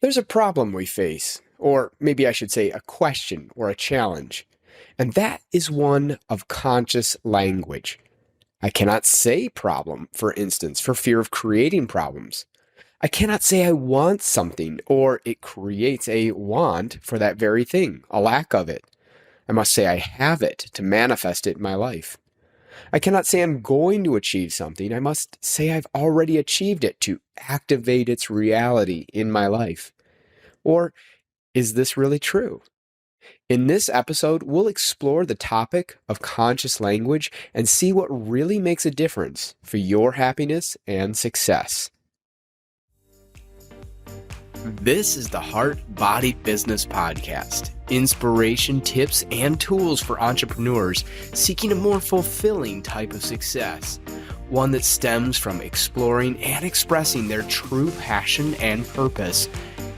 There's a problem we face, or maybe I should say a question or a challenge, and that is one of conscious language. I cannot say problem, for instance, for fear of creating problems. I cannot say I want something, or it creates a want for that very thing, a lack of it. I must say I have it to manifest it in my life. I cannot say I'm going to achieve something. I must say I've already achieved it to activate its reality in my life. Or is this really true? In this episode, we'll explore the topic of conscious language and see what really makes a difference for your happiness and success. This is the Heart Body Business Podcast. Inspiration, tips, and tools for entrepreneurs seeking a more fulfilling type of success. One that stems from exploring and expressing their true passion and purpose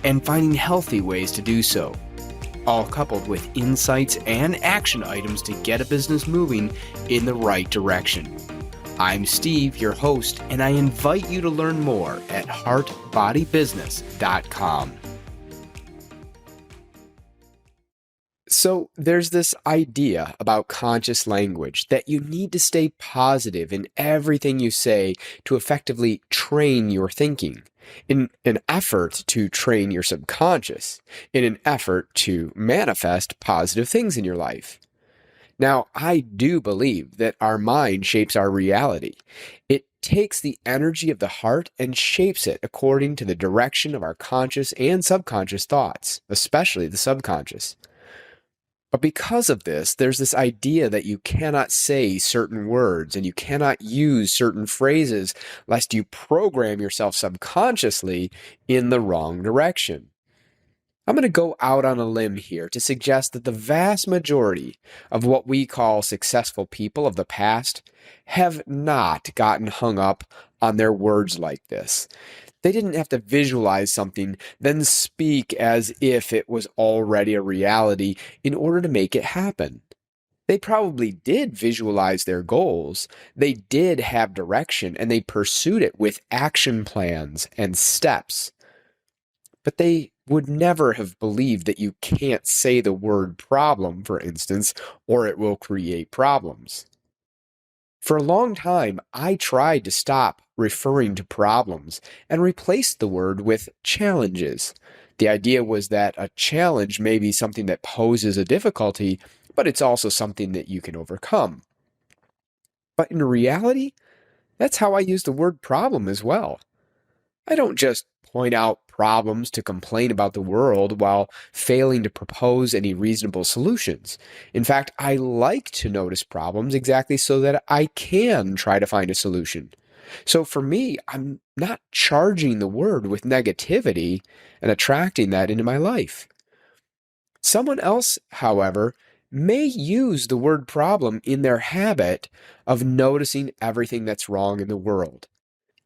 and finding healthy ways to do so. All coupled with insights and action items to get a business moving in the right direction. I'm Steve, your host, and I invite you to learn more at heartbodybusiness.com. So there's this idea about conscious language that you need to stay positive in everything you say to effectively train your thinking, in an effort to train your subconscious, in an effort to manifest positive things in your life. Now, I do believe that our mind shapes our reality. It takes the energy of the heart and shapes it according to the direction of our conscious and subconscious thoughts, especially the subconscious. But because of this, there's this idea that you cannot say certain words and you cannot use certain phrases lest you program yourself subconsciously in the wrong direction. I'm going to go out on a limb here to suggest that the vast majority of what we call successful people of the past have not gotten hung up on their words like this. They didn't have to visualize something, then speak as if it was already a reality in order to make it happen. They probably did visualize their goals. They did have direction and they pursued it with action plans and steps. But they would never have believed that you can't say the word problem, for instance, or it will create problems. For a long time, I tried to stop referring to problems and replaced the word with challenges. The idea was that a challenge may be something that poses a difficulty, but it's also something that you can overcome. But in reality, that's how I use the word problem as well. I don't just point out problems to complain about the world while failing to propose any reasonable solutions. In fact, I like to notice problems exactly so that I can try to find a solution. So for me, I'm not charging the word with negativity and attracting that into my life. Someone else, however, may use the word problem in their habit of noticing everything that's wrong in the world.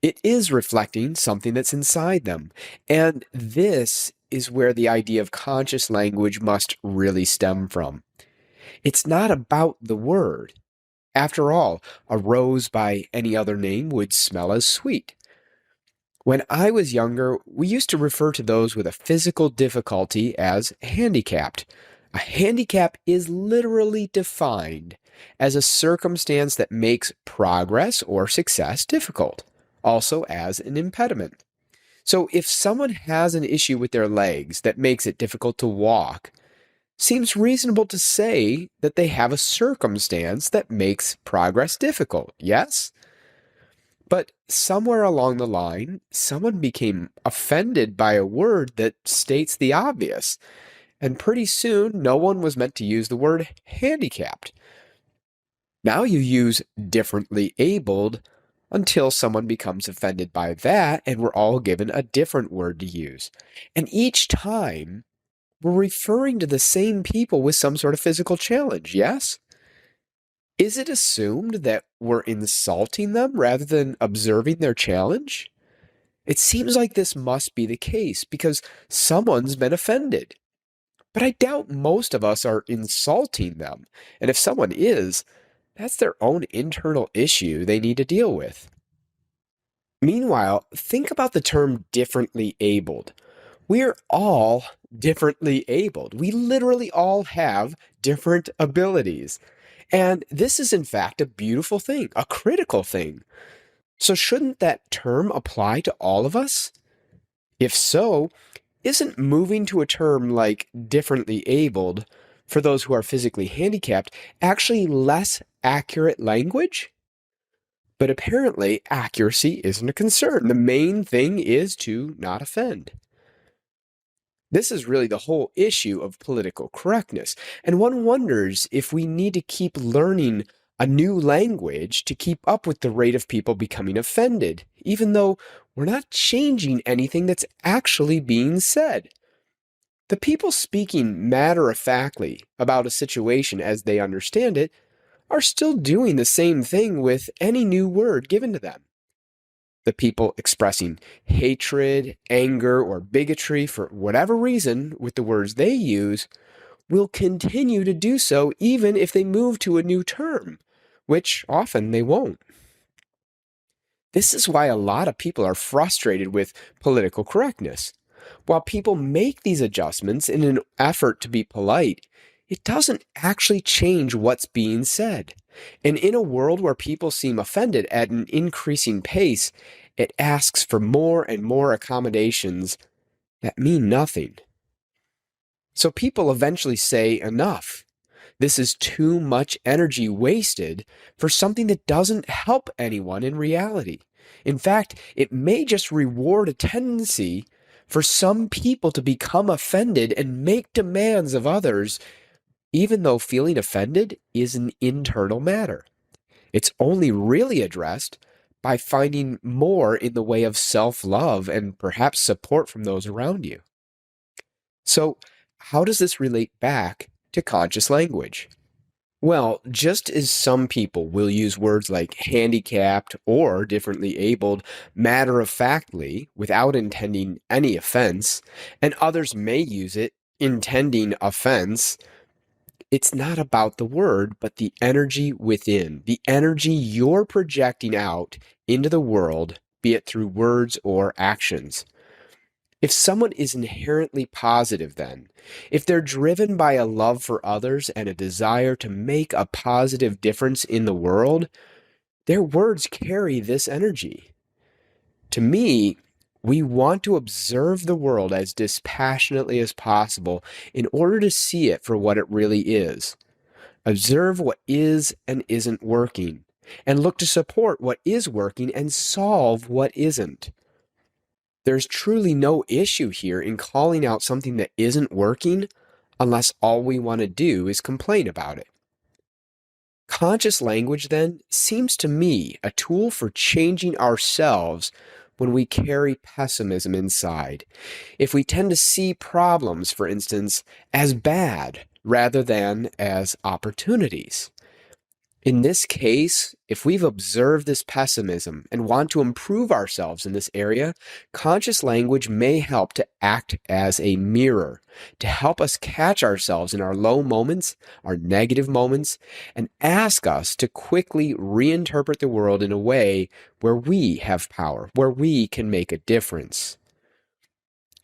It is reflecting something that's inside them. And this is where the idea of conscious language must really stem from. It's not about the word. After all, a rose by any other name would smell as sweet. When I was younger, we used to refer to those with a physical difficulty as handicapped. A handicap is literally defined as a circumstance that makes progress or success difficult, also as an impediment. So if someone has an issue with their legs that makes it difficult to walk, seems reasonable to say that they have a circumstance that makes progress difficult, yes? But somewhere along the line, someone became offended by a word that states the obvious, and pretty soon no one was meant to use the word handicapped. Now you use differently abled until someone becomes offended by that, and we're all given a different word to use. And each time, we're referring to the same people with some sort of physical challenge, yes? Is it assumed that we're insulting them rather than observing their challenge? It seems like this must be the case because someone's been offended. But I doubt most of us are insulting them. And if someone is, that's their own internal issue they need to deal with. Meanwhile, think about the term differently abled. We're all differently abled. We literally all have different abilities. And this is, in fact, a beautiful thing, a critical thing. So, shouldn't that term apply to all of us? If so, isn't moving to a term like differently abled for those who are physically handicapped actually less accurate language? But apparently, accuracy isn't a concern. The main thing is to not offend. This is really the whole issue of political correctness, and one wonders if we need to keep learning a new language to keep up with the rate of people becoming offended, even though we're not changing anything that's actually being said. The people speaking matter-of-factly about a situation as they understand it are still doing the same thing with any new word given to them. The people expressing hatred, anger, or bigotry for whatever reason with the words they use will continue to do so even if they move to a new term, which often they won't. This is why a lot of people are frustrated with political correctness. While people make these adjustments in an effort to be polite, it doesn't actually change what's being said. And in a world where people seem offended at an increasing pace, it asks for more and more accommodations that mean nothing. So people eventually say enough. This is too much energy wasted for something that doesn't help anyone in reality. In fact, it may just reward a tendency for some people to become offended and make demands of others, even though feeling offended is an internal matter. It's only really addressed by finding more in the way of self-love and perhaps support from those around you. So, how does this relate back to conscious language? Well, just as some people will use words like handicapped or differently abled matter-of-factly without intending any offense, and others may use it intending offense, it's not about the word, but the energy within, the energy you're projecting out into the world, be it through words or actions. If someone is inherently positive, then, if they're driven by a love for others and a desire to make a positive difference in the world, their words carry this energy. To me, we want to observe the world as dispassionately as possible in order to see it for what it really is. Observe what is and isn't working, and look to support what is working and solve what isn't. There's truly no issue here in calling out something that isn't working unless all we want to do is complain about it. Conscious language, then, seems to me a tool for changing ourselves when we carry pessimism inside. If we tend to see problems, for instance, as bad rather than as opportunities. In this case, if we've observed this pessimism and want to improve ourselves in this area, conscious language may help to act as a mirror, to help us catch ourselves in our low moments, our negative moments, and ask us to quickly reinterpret the world in a way where we have power, where we can make a difference.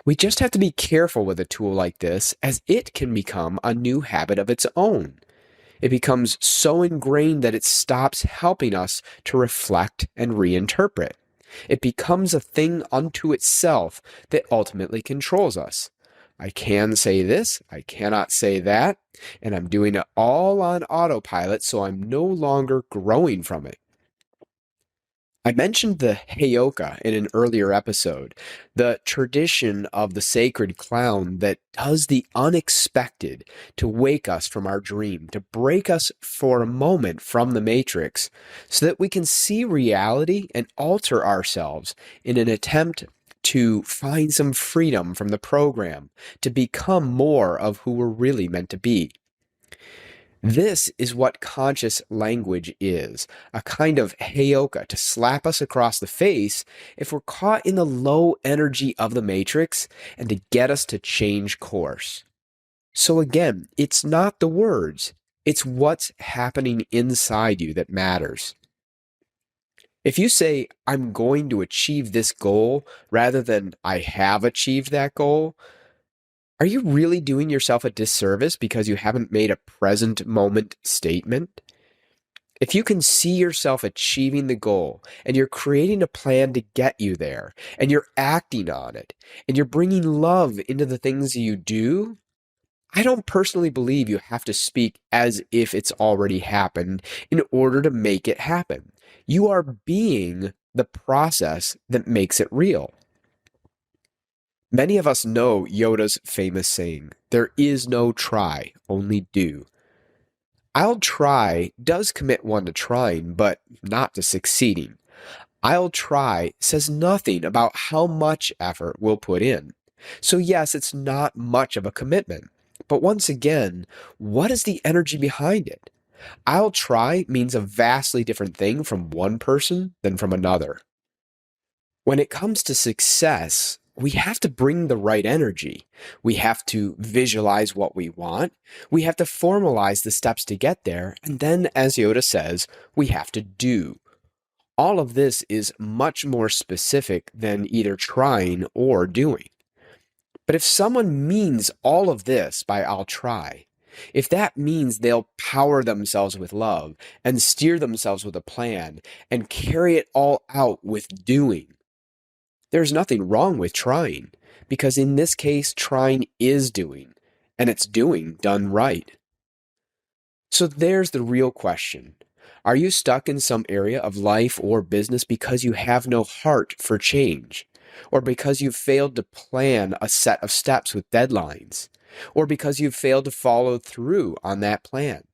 We just have to be careful with a tool like this, as it can become a new habit of its own. It becomes so ingrained that it stops helping us to reflect and reinterpret. It becomes a thing unto itself that ultimately controls us. I can say this, I cannot say that, and I'm doing it all on autopilot, so I'm no longer growing from it. I mentioned the Heyoka in an earlier episode, the tradition of the sacred clown that does the unexpected to wake us from our dream, to break us for a moment from the matrix, so that we can see reality and alter ourselves in an attempt to find some freedom from the program, to become more of who we're really meant to be. This is what conscious language is, a kind of heyoka to slap us across the face if we're caught in the low energy of the matrix and to get us to change course. So again, it's not the words, it's what's happening inside you that matters. If you say, I'm going to achieve this goal rather than I have achieved that goal, are you really doing yourself a disservice because you haven't made a present moment statement? If you can see yourself achieving the goal and you're creating a plan to get you there and you're acting on it and you're bringing love into the things you do, I don't personally believe you have to speak as if it's already happened in order to make it happen. You are being the process that makes it real. Many of us know Yoda's famous saying, "There is no try, only do." I'll try does commit one to trying, but not to succeeding. I'll try says nothing about how much effort we'll put in. So, yes, it's not much of a commitment. But once again, what is the energy behind it? I'll try means a vastly different thing from one person than from another. When it comes to success, we have to bring the right energy. We have to visualize what we want. We have to formalize the steps to get there. And then, as Yoda says, we have to do. All of this is much more specific than either trying or doing. But if someone means all of this by "I'll try," if that means they'll power themselves with love and steer themselves with a plan and carry it all out with doing, there's nothing wrong with trying, because in this case, trying is doing, and it's doing done right. So there's the real question. Are you stuck in some area of life or business because you have no heart for change? Or because you've failed to plan a set of steps with deadlines? Or because you've failed to follow through on that plan?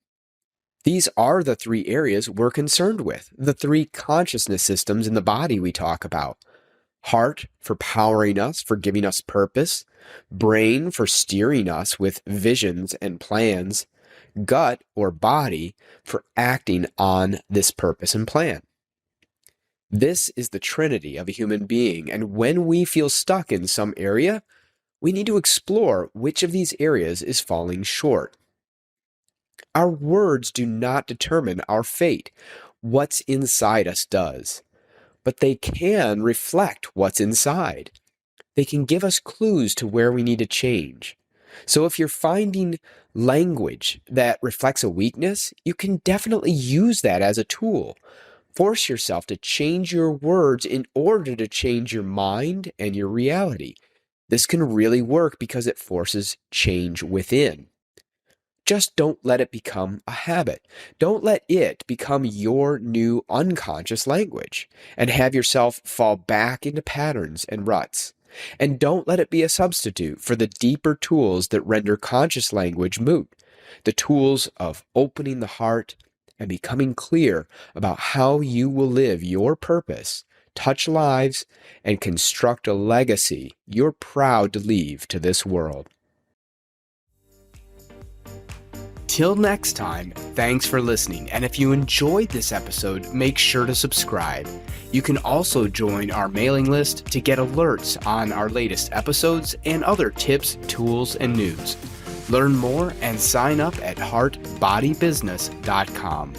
These are the three areas we're concerned with, the three consciousness systems in the body we talk about. Heart for powering us, for giving us purpose. Brain for steering us with visions and plans. Gut or body for acting on this purpose and plan. This is the trinity of a human being, and when we feel stuck in some area, we need to explore which of these areas is falling short. Our words do not determine our fate. What's inside us does. But they can reflect what's inside. They can give us clues to where we need to change. So if you're finding language that reflects a weakness, you can definitely use that as a tool. Force yourself to change your words in order to change your mind and your reality. This can really work because it forces change within. Just don't let it become a habit. Don't let it become your new unconscious language and have yourself fall back into patterns and ruts. And don't let it be a substitute for the deeper tools that render conscious language moot, the tools of opening the heart and becoming clear about how you will live your purpose, touch lives, and construct a legacy you're proud to leave to this world. Till next time, thanks for listening, and if you enjoyed this episode, make sure to subscribe. You can also join our mailing list to get alerts on our latest episodes and other tips, tools, and news. Learn more and sign up at heartbodybusiness.com.